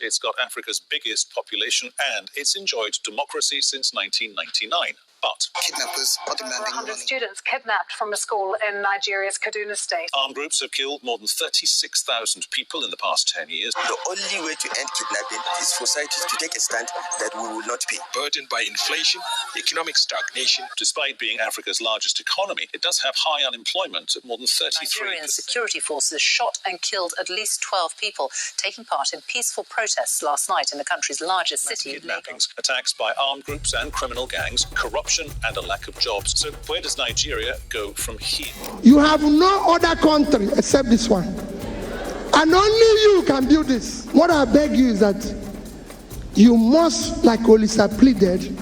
It's got Africa's biggest population and it's enjoyed democracy since 1999. But kidnappers are demanding 100 money. students kidnapped from a school in Nigeria's Kaduna state. Armed groups have killed more than 36,000 people in the past 10 years. The only way to end kidnapping is for societies to take a stand that we will not pay. Burdened by inflation, economic stagnation. Despite being Africa's largest economy, it does have high unemployment at more than 33%. Nigerian security forces shot and killed at least 12 people taking part in peaceful protests last night in the country's largest city, Kidnappings, attacks by armed groups and criminal gangs, corruption and a lack of jobs. So where does Nigeria go from here? You have no other country except this one. And only you can build this. What I beg you is that you must, like Olisa pleaded,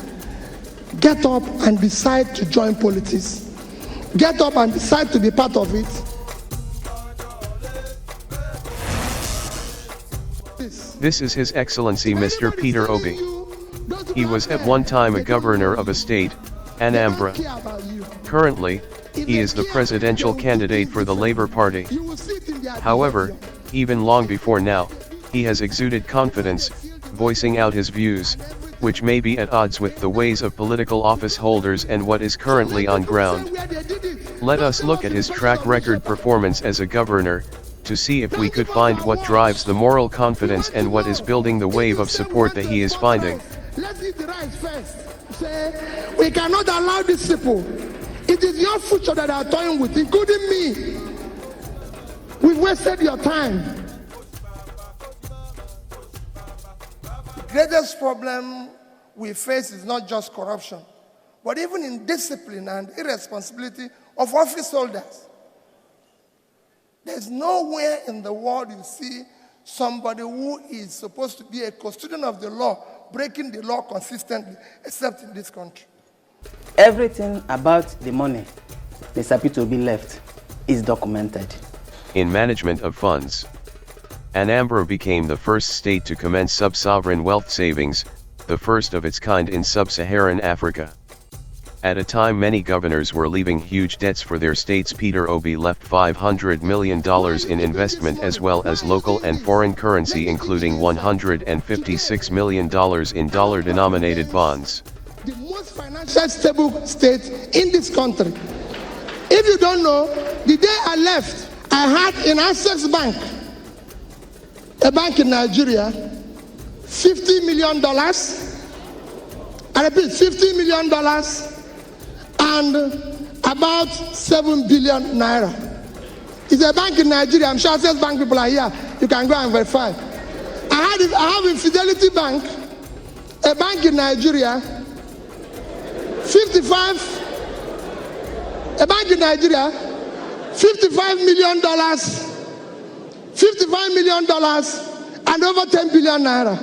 get up and decide to join politics. Get up and decide to be part of it. This is His Excellency Mr. Peter Obi. He was at one time a governor of a state, Anambra. Currently, he is the presidential candidate for the Labour Party. However, even long before now, he has exuded confidence, voicing out his views, which may be at odds with the ways of political office holders and what is currently on ground. Let us look at his track record performance as a governor, to see if we could find what drives the moral confidence and what is building the wave of support that he is finding. Let's eat the rice first. Say, we cannot allow these people. It is your future that are toying with, including me. We've wasted your time. The greatest problem we face is not just corruption, but even indiscipline and irresponsibility of office holders. There's nowhere in the world you see somebody who is supposed to be a custodian of the law breaking the law consistently, except in this country. Everything about the money Mr. Peter Obi left is documented. In management of funds, Anambra became the first state to commence sub-sovereign wealth savings, the first of its kind in sub-Saharan Africa. At a time many governors were leaving huge debts for their states, Peter Obi left $500 million in investment as well as local and foreign currency, including $156 million in dollar-denominated bonds. The most financially stable state in this country. If you don't know, the day I left, I had in Access Bank, a bank in Nigeria, $50 million. I repeat, $50 million. And about 7 billion naira. It's a bank in Nigeria. I'm sure Access Bank people are here. You can go and verify. I have in Fidelity Bank, a bank in Nigeria, a bank in Nigeria, $55 million, $55 million, and over 10 billion naira.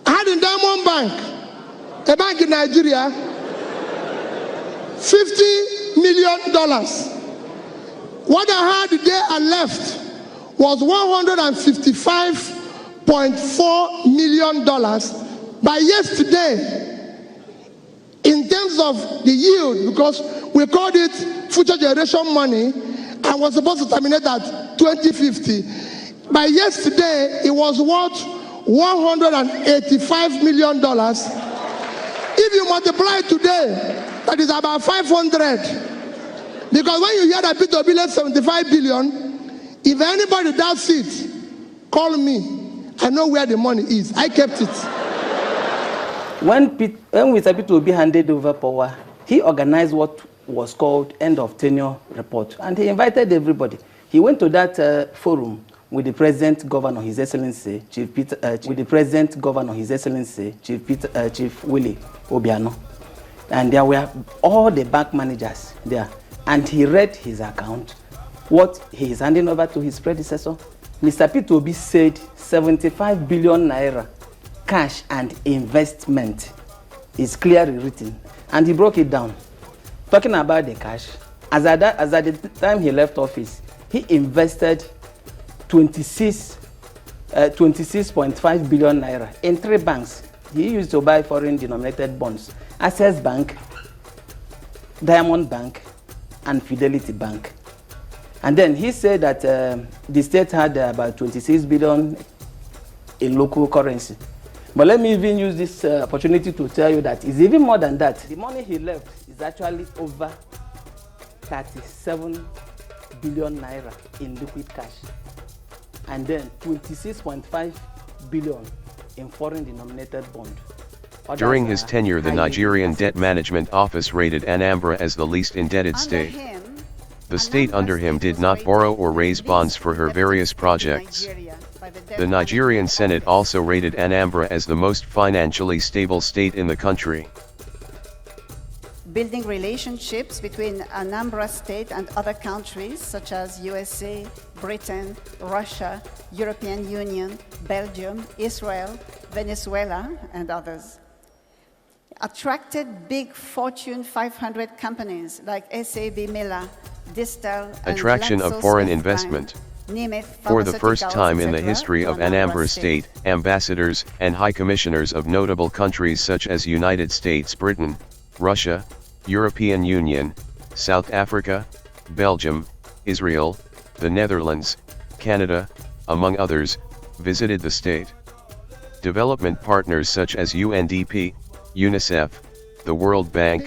I had in Diamond Bank, a bank in Nigeria, $50 million. What I had the day I left was $155.4 million. By yesterday, in terms of the yield, because we called it future generation money and was supposed to terminate at 2050. By yesterday, it was worth $185 million. If you multiply it today, that is about 500. Because when you hear that Peter Obi left 75 billion, if anybody doubts it, call me. I know where the money is. I kept it. When Mr. Peter Obi handed over power, he organized what was called end of tenure report, and he invited everybody. He went to that forum with the President Governor, His Excellency Chief Willie Obiano. And there were all the bank managers there. And he read his account, what he is handing over to his predecessor. Mr. Peter Obi said 75 billion naira cash and investment is clearly written. And he broke it down. Talking about the cash, as at the time he left office, he invested 26.5 billion naira in 3 banks. He used to buy foreign denominated bonds. Access Bank, Diamond Bank, and Fidelity Bank. And then he said that the state had about 26 billion in local currency. But let me even use this opportunity to tell you that it's even more than that. The money he left is actually over 37 billion naira in liquid cash, and then 26.5 billion in foreign denominated bond. During his tenure, the Nigerian Debt Management Office rated Anambra as the least indebted state. The state under him did not borrow or raise bonds for her various projects. The Nigerian Senate also rated Anambra as the most financially stable state in the country. Building relationships between Anambra State and other countries such as USA, Britain, Russia, European Union, Belgium, Israel, Venezuela, and others. Attracted big Fortune 500 companies like SAB Miller, Distal, and Attraction of foreign investment. For the first time in the history of Anambra State, ambassadors and high commissioners of notable countries such as United States, Britain, Russia, European Union, South Africa, Belgium, Israel, the Netherlands, Canada, among others, visited the state. Development partners such as UNDP, UNICEF, the World Bank,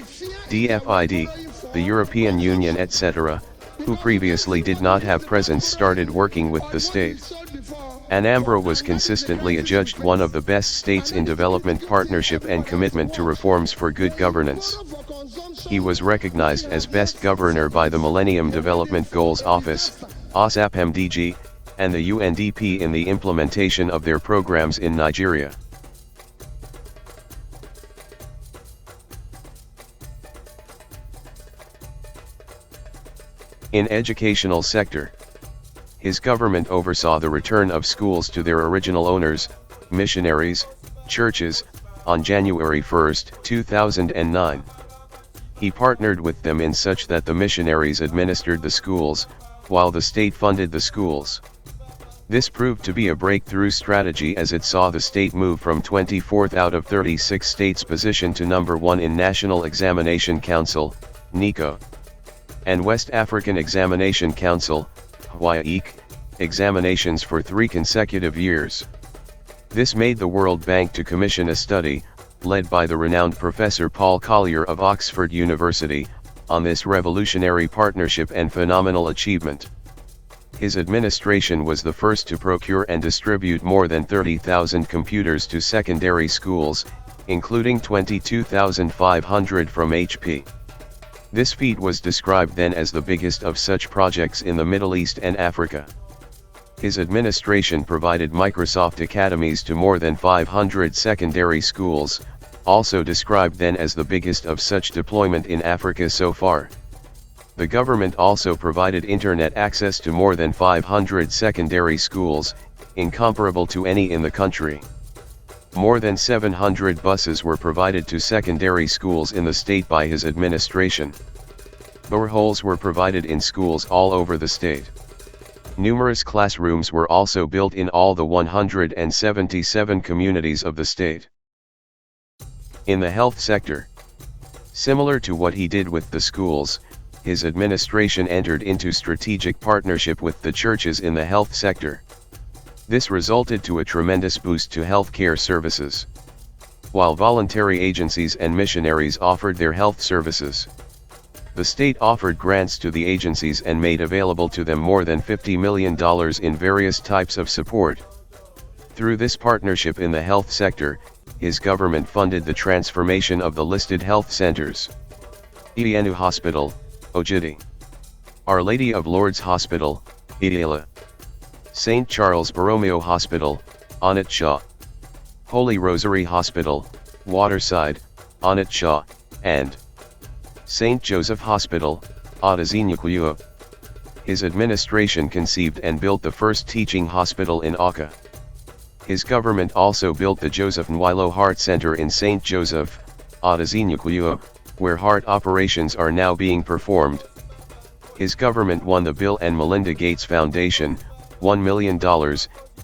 DFID, the European Union, etc., who previously did not have presence, started working with the state. Anambra was consistently adjudged one of the best states in development partnership and commitment to reforms for good governance. He was recognized as best governor by the Millennium Development Goals Office, OSAP-MDG, and the UNDP in the implementation of their programs in Nigeria. In educational sector, his government oversaw the return of schools to their original owners, missionaries, churches, on January 1, 2009. He partnered with them in such that the missionaries administered the schools, while the state funded the schools. This proved to be a breakthrough strategy as it saw the state move from 24th out of 36 states position to number 1 in National Examination Council, NECO, and West African Examination Council, WAEC, examinations for 3 consecutive years. This made the World Bank to commission a study, led by the renowned Professor Paul Collier of Oxford University, on this revolutionary partnership and phenomenal achievement. His administration was the first to procure and distribute more than 30,000 computers to secondary schools, including 22,500 from HP. This feat was described then as the biggest of such projects in the Middle East and Africa. His administration provided Microsoft academies to more than 500 secondary schools, also described then as the biggest of such deployment in Africa so far. The government also provided internet access to more than 500 secondary schools, incomparable to any in the country. More than 700 buses were provided to secondary schools in the state by his administration. Boreholes were provided in schools all over the state. Numerous classrooms were also built in all the 177 communities of the state. In the health sector, similar to what he did with the schools, his administration entered into strategic partnership with the churches in the health sector. This resulted to a tremendous boost to healthcare services. While voluntary agencies and missionaries offered their health services, the state offered grants to the agencies and made available to them more than $50 million in various types of support. Through this partnership in the health sector, his government funded the transformation of the listed health centers. Ienu Hospital, Ojidi. Our Lady of Lourdes Hospital, Idiala. St. Charles Borromeo Hospital, Onitsha. Holy Rosary Hospital, Waterside, Onitsha, and St. Joseph Hospital, Adazinyakuyua. His administration conceived and built the first teaching hospital in Awka. His government also built the Joseph Nwilo Heart Center in St. Joseph, Adazinyakuyua, where heart operations are now being performed. His government won the Bill and Melinda Gates Foundation, $1 million,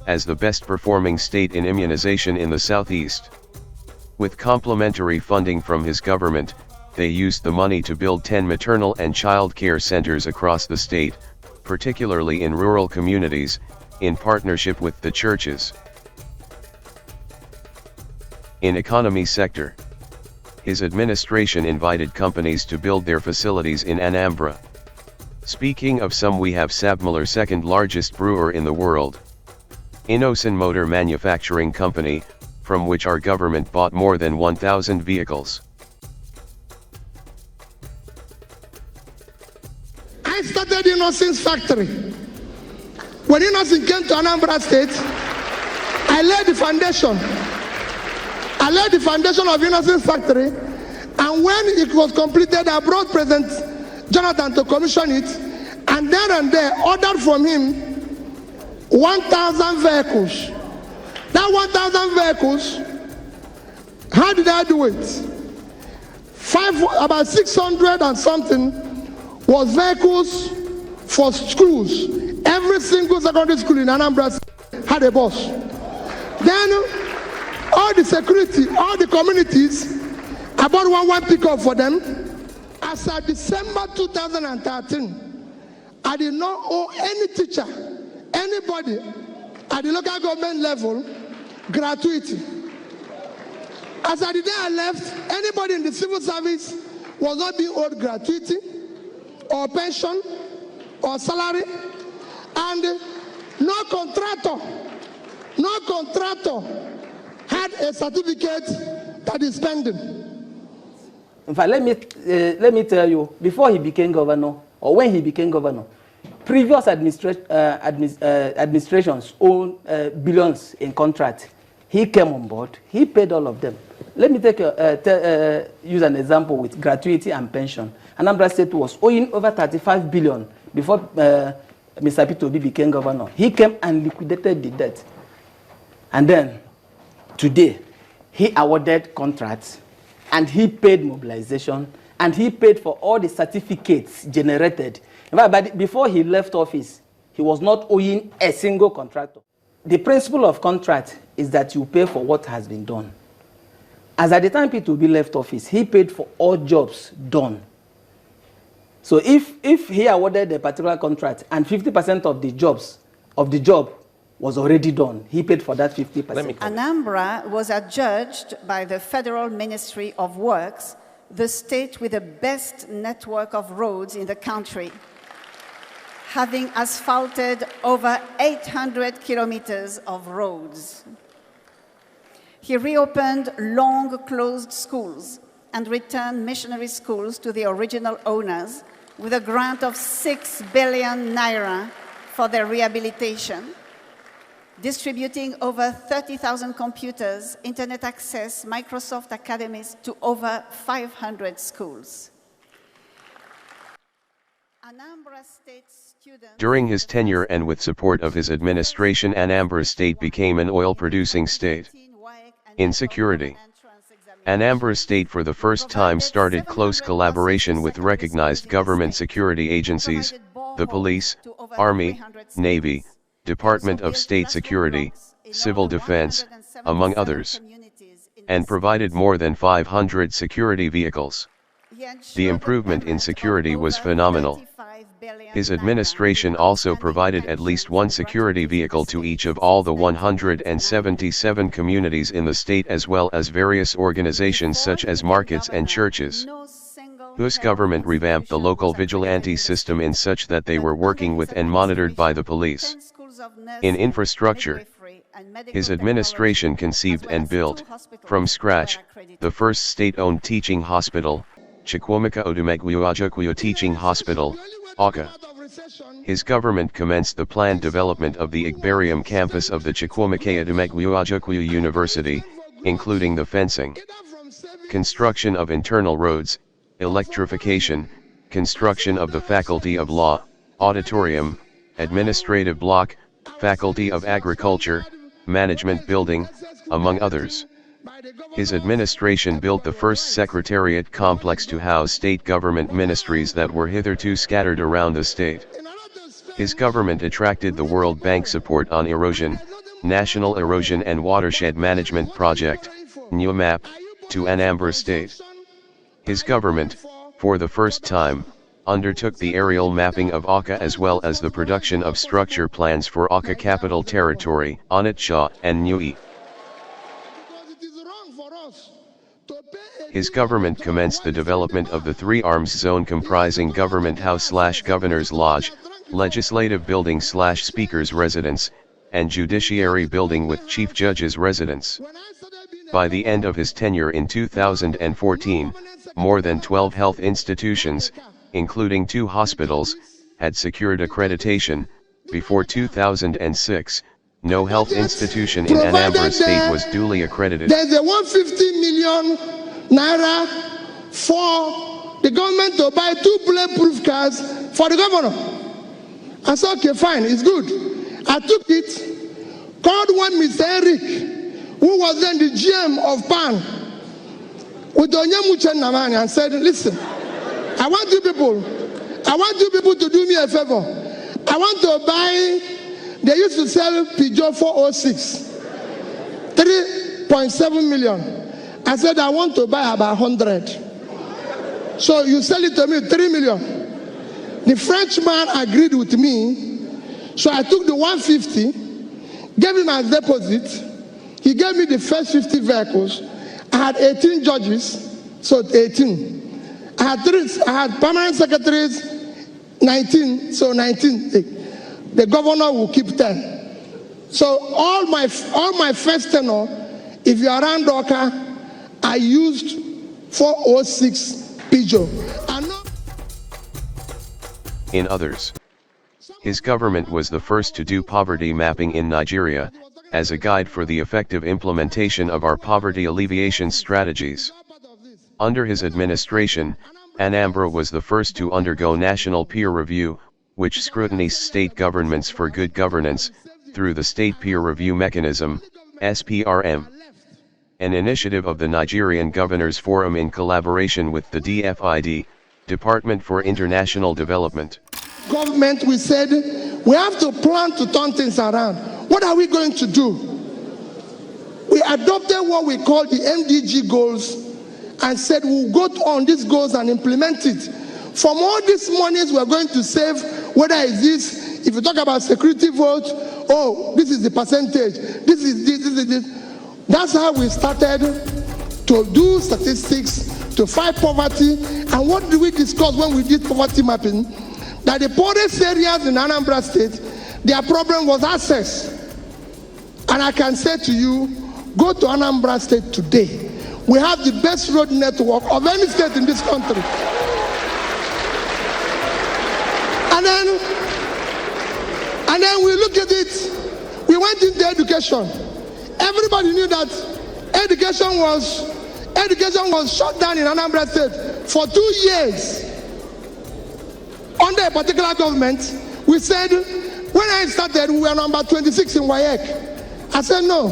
as the best performing state in immunization in the Southeast. With complementary funding from his government, they used the money to build 10 maternal and child care centers across the state, particularly in rural communities, in partnership with the churches. In economy sector, his administration invited companies to build their facilities in Anambra. Speaking of some, we have Sabmuller, second largest brewer in the world. Innoson Motor Manufacturing Company, from which our government bought more than 1,000 vehicles. I started Innocen's factory. When Innocent came to Anambra State, I laid the foundation. I laid the foundation of Innocent's factory, and when it was completed, I brought President Jonathan to commission it, and there ordered from him 1,000 vehicles. That 1,000 vehicles, how did I do it? About 600 and something was vehicles for schools. Every single secondary school in Anambra had a bus. Then all the security, all the communities, I bought one pickup for them. As of December 2013, I did not owe any teacher, anybody at the local government level, gratuity. As at the day I left, anybody in the civil service was not being owed gratuity or pension or salary, and no contractor had a certificate that is pending. In fact, let me tell you, before he became governor, or when he became governor, previous administrations owned billions in contract. He came on board, he paid all of them. Let me use an example with gratuity and pension. Anambra State was owing over 35 billion before Mr. Peter Obi became governor. He came and liquidated the debt. And then, today, he awarded contracts, and he paid mobilization, and he paid for all the certificates generated. In fact, but before he left office, he was not owing a single contractor. The principle of contract is that you pay for what has been done. As at the time Peter Obi left office, he paid for all jobs done. So if he awarded a particular contract and 50% of the job was already done, he paid for that 50%. Anambra was adjudged by the Federal Ministry of Works the state with the best network of roads in the country, having asphalted over 800 kilometers of roads. He reopened long-closed schools and returned missionary schools to the original owners with a grant of 6 billion naira for their rehabilitation, distributing over 30,000 computers, internet access, Microsoft academies to over 500 schools. Anambra State students... During his tenure and with support of his administration, Anambra State became an oil-producing state. In security, Anambra State for the first time started close collaboration with recognized government security agencies, the police, Army, Navy, Department of State Security, Civil Defense, among others, and provided more than 500 security vehicles. The improvement in security was phenomenal. His administration also provided at least one security vehicle to each of all the 177 communities in the state, as well as various organizations such as markets and churches. Whose government revamped the local vigilante system in such that they were working with and monitored by the police. In infrastructure, his administration conceived and built, from scratch, the first state-owned teaching hospital, Chikwamaka Odumegwuajokwuyo Teaching Hospital, Awka. His government commenced the planned development of the Igbarium campus of the Chikwamaka Odumegwuajokwuyo University, including the fencing, construction of internal roads, electrification, construction of the Faculty of Law, auditorium, administrative block, Faculty of Agriculture, management building, among others. His administration built the first secretariat complex to house state government ministries that were hitherto scattered around the state. His government attracted the World Bank support on erosion, National Erosion and Watershed Management Project, NEWMAP, to Anambra State. His government, for the first time, undertook the aerial mapping of Awka as well as the production of structure plans for Awka Capital Territory, Onitsha and Niue. his government commenced the development of the three arms zone comprising Government House/Governor's Lodge, Legislative Building/Speaker's Residence, and Judiciary Building with Chief Judge's Residence. By the end of his tenure in 2014, more than 12 health institutions, including 2 hospitals, had secured accreditation. Before 2006, no health institution in Anambra State was duly accredited. There's a 150 million naira for the government to buy 2 bulletproof cars for the governor. I said, okay, fine, it's good. I took it, called one Mr. Eric, who was then the GM of PAN, with Onyemuchen Namani, and said, listen, I want you people to do me a favor. I want to buy, they used to sell Peugeot 406, 3.7 million. I said, I want to buy about 100. So you sell it to me, 3 million. The Frenchman agreed with me. So I took the 150, gave him as deposit. He gave me the first 50 vehicles. I had 18 judges, so 18. I had permanent secretaries, 19, so 19. The governor will keep 10. So all my first tenure, if you are around Doka, I used 406 Peugeot. In others, his government was the first to do poverty mapping in Nigeria, as a guide for the effective implementation of our poverty alleviation strategies. Under his administration, Anambra was the first to undergo national peer review, which scrutinized state governments for good governance, through the State Peer Review Mechanism, SPRM. An initiative of the Nigerian Governors Forum in collaboration with the DFID, Department for International Development. Government, we said, we have to plan to turn things around. What are we going to do? We adopted what we call the MDG goals and said we'll go on these goals and implement it. From all these monies we're going to save, whether it's this, if you talk about security vote, oh, this is the percentage, this is this, this is this. That's how we started to do statistics, to fight poverty. And what did we discuss when we did poverty mapping? That the poorest areas in Anambra State, their problem was access. And I can say to you, go to Anambra State today. We have the best road network of any state in this country. And then we look at it, we went into education. Everybody knew that education was shut down in Anambra State for 2 years. Under a particular government, we said, when I started, we were number 26 in WAEC. I said, no,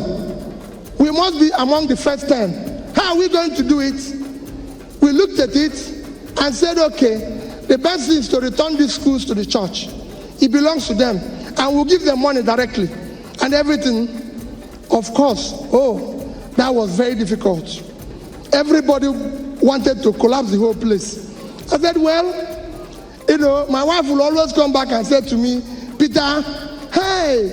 we must be among the first 10. How are we going to do it? We looked at it and said, okay, the best thing is to return these schools to the church. It belongs to them. And we'll give them money directly. And everything, of course, that was very difficult. Everybody wanted to collapse the whole place. I said, well, my wife will always come back and say to me, Peter, hey,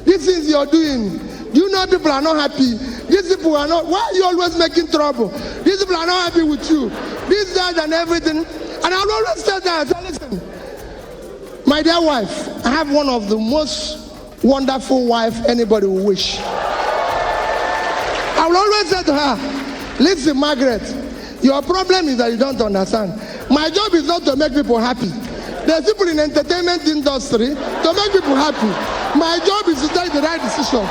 this is you're doing. You know people are not happy. These people are not, why are you always making trouble? These people are not happy with you. This, that, and everything. And I'll always say that. I said, listen, my dear wife, I have one of the most wonderful wives anybody will wish. I will always say to her, listen, Margaret, your problem is that you don't understand. My job is not to make people happy. There's people in the entertainment industry to make people happy. My job is to take the right decision.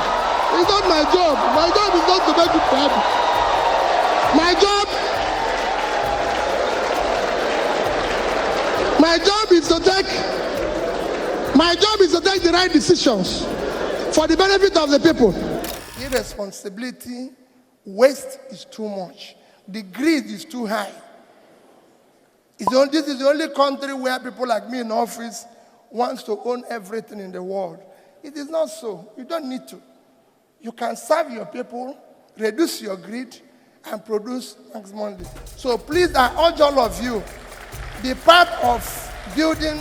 It's not my job. My job is not to make people happy. My job is to take the right decisions for the benefit of the people. Irresponsibility, waste is too much. The greed is too high. This is the only country where people like me in office wants to own everything in the world. It is not so. You don't need to. You can serve your people, reduce your greed, and produce maximum. So please, I urge all of you, be part of building